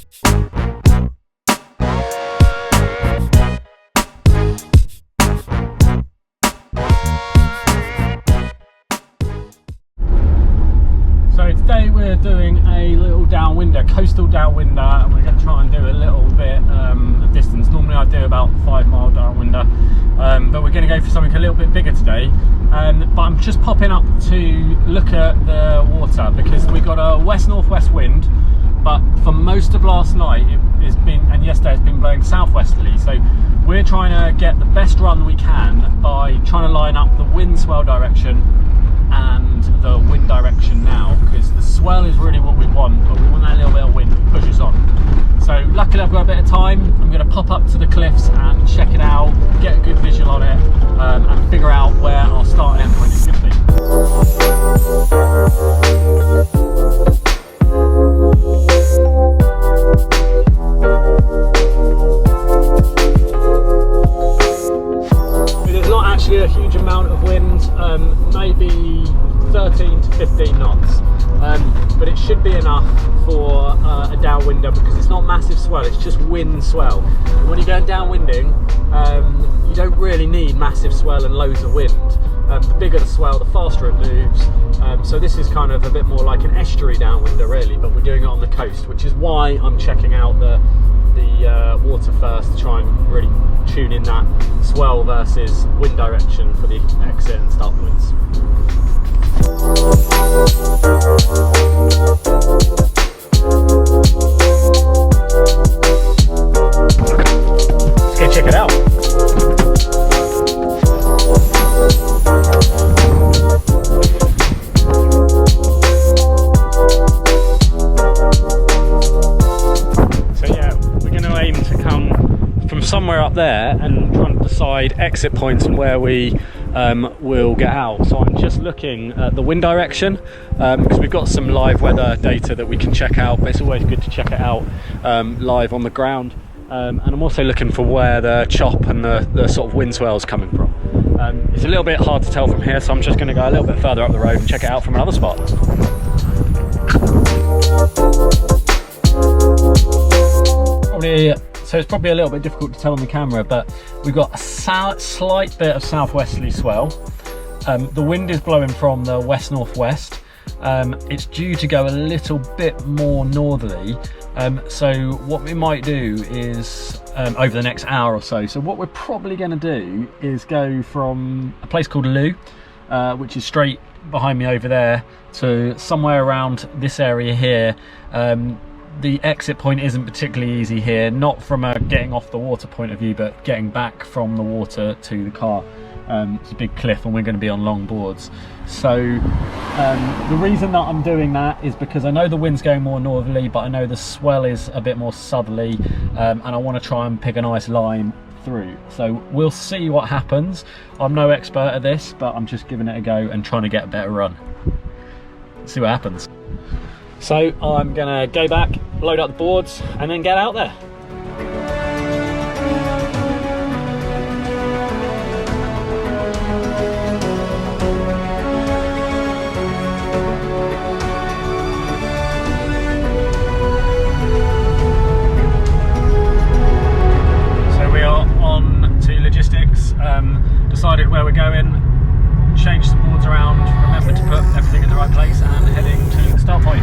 So today we're doing a little downwinder, coastal downwinder, and we're going to try and do a little bit of distance. Normally I do about 5 mile downwinder, but we're going to go for something a little bit bigger today. But I'm just popping up to look at the water because we got a west-northwest wind, but for most of last night and yesterday it's been blowing southwesterly. So we're trying to get the best run we can by trying to line up the wind swell direction and the wind direction now, because the swell is really what we want, but we want that little bit of wind to push us on. So luckily I've got a bit of time. I'm going to pop up to the cliffs and check it out, get a good visual on it, and figure out where our start and end point is going to be. There's not actually a huge amount of wind, maybe 13 to 15 knots, but it should be enough for a downwinder because it's not massive swell, it's just wind swell. And when you're going downwinding, you don't really need massive swell and loads of wind. The bigger the swell, the faster it moves. So this is kind of a bit more like an estuary downwinder really, but we're doing it on the coast, which is why I'm checking out the water first to try and really tune in that swell versus wind direction for the exit and start points. Let's go check it out. Somewhere up there and trying to decide exit points and where we will get out. So I'm just looking at the wind direction because we've got some live weather data that we can check out, but it's always good to check it out live on the ground. And I'm also looking for where the chop and the sort of wind swell is coming from. It's a little bit hard to tell from here, so I'm just going to go a little bit further up the road and check it out from another spot. So it's probably a little bit difficult to tell on the camera, but we've got a slight bit of southwesterly swell. The wind is blowing from the west-northwest. It's due to go a little bit more northerly. So what we might do is, over the next hour or so, what we're probably going to do is go from a place called Loo, which is straight behind me over there, to somewhere around this area here. The exit point isn't particularly easy here, not from a getting off the water point of view, but getting back from the water to the car. It's a big cliff and we're going to be on long boards. So the reason that I'm doing that is because I know the wind's going more northerly, but I know the swell is a bit more southerly, and I want to try and pick a nice line through. So we'll see what happens. I'm no expert at this, but I'm just giving it a go and trying to get a better run. Let's see what happens. So I'm gonna go back, load up the boards, and then get out there. So we are on to logistics, decided where we're going, changed some boards around, remembered to put everything in the right place, and heading to the start point.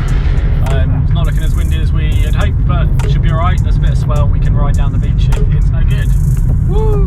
It's not looking as windy as we had hoped, but it should be alright. There's a bit of swell, we can ride down the beach if it's no good. Woo!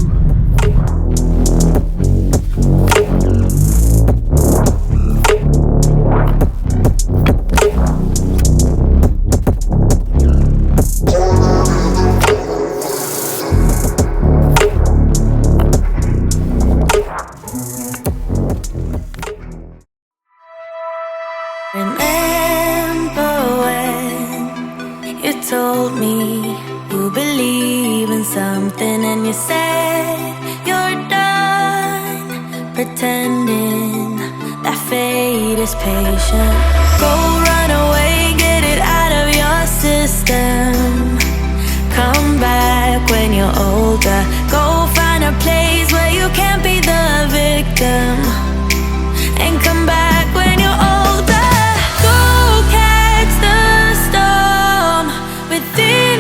Told me you believe in something, and you said you're done pretending that fate is patient. Go run away, get it out of your system. Come back when you're older. Go find a place where you can't be the victim, and come back when you're older. Go catch the storm within.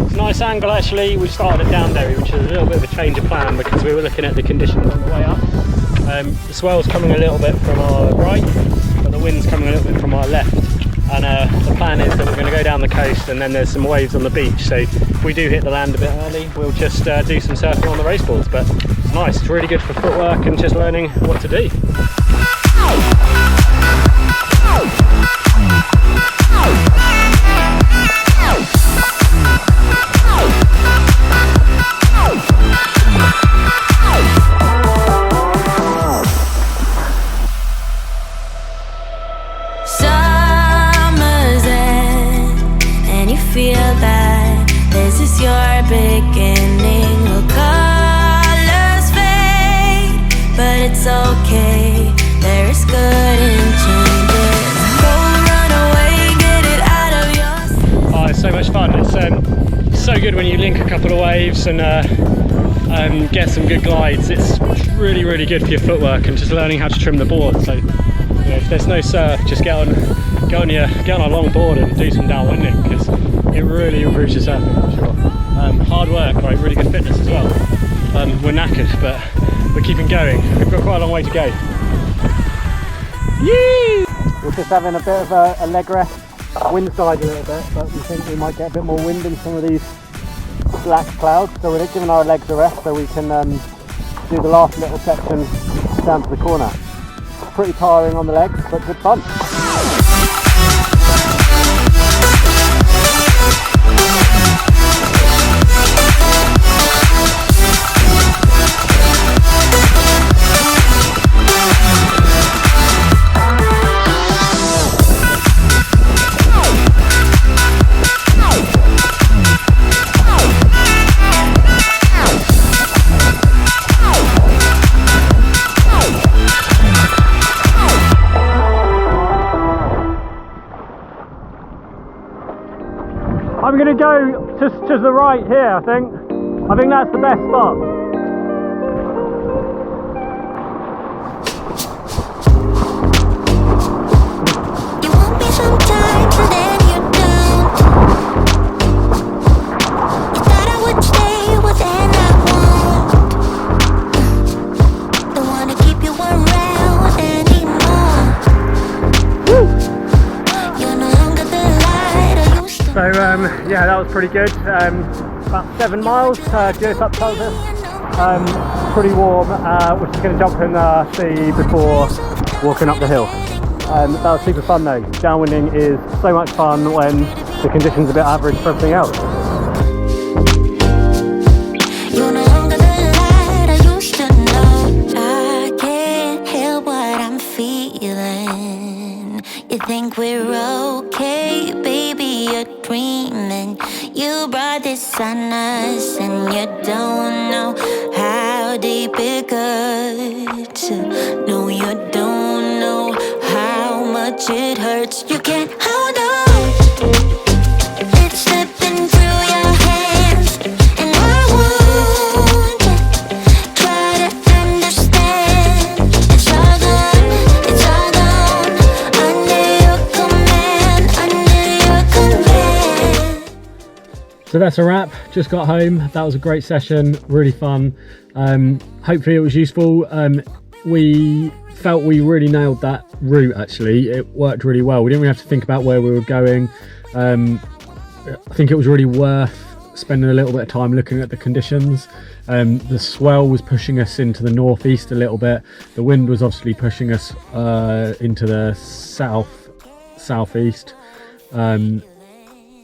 It's a nice angle actually. We started at Downwinding, which is a little bit of a change of plan because we were looking at the conditions on the way up. The swell's coming a little bit from our right, but the wind's coming a little bit from our left. And the plan is that we're going to go down the coast, and then there's some waves on the beach. So if we do hit the land a bit early, we'll just do some surfing on the race boards. But it's nice, it's really good for footwork and just learning what to do. Feel that this is your beginning. Will colors fade, but it's okay. There is good in changes. Go run away, get it out of your. Oh, it's so much fun. It's so good when you link a couple of waves and get some good glides. It's really, really good for your footwork and just learning how to trim the board. So, you know, if there's no surf, just get on a long board and do some downwinding, because it really improves your surfing, I'm sure. Hard work, right? Really good fitness as well. We're knackered, but we're keeping going. We've got quite a long way to go. Yee! We're just having a bit of a leg rest, wind side a little bit, but we think we might get a bit more wind in some of these black clouds, so we're giving our legs a rest so we can do the last little section down to the corner. Pretty tiring on the legs, but good fun. I'm going to go just to the right here, I think that's the best spot. You want me sometimes and then you don't. You thought I would stay, well then I won't. Don't wanna keep you around anymore. You're no longer the light I used to. So yeah, that was pretty good. About 7 miles, Geosub tells us. Pretty warm. We're just going to jump in the sea before walking up the hill. That was super fun though. Downwinding is so much fun when the conditions are a bit average for everything else. You're no longer the light I used to know. I can't help what I'm feeling. You think we're okay, baby, you're dreaming. You brought this on us and you don't know how deep it cuts. No, you don't know how much it hurts. You can't hold on. It's slipping through your hands, and I want to try to understand. It's all gone, under your command, under your command. So that's a wrap. Just got home. That was a great session, really fun. Hopefully it was useful. We felt we really nailed that route actually. It worked really well. We didn't really have to think about where we were going. I think it was really worth spending a little bit of time looking at the conditions. The swell was pushing us into the northeast a little bit. The wind was obviously pushing us into the southeast.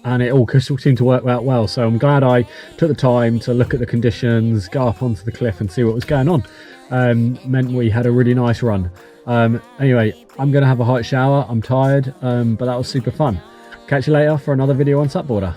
And it all seemed to work out well, so I'm glad I took the time to look at the conditions, go up onto the cliff and see what was going on. Meant we had a really nice run. Anyway, I'm going to have a hot shower, I'm tired, but that was super fun. Catch you later for another video on SUP boarder.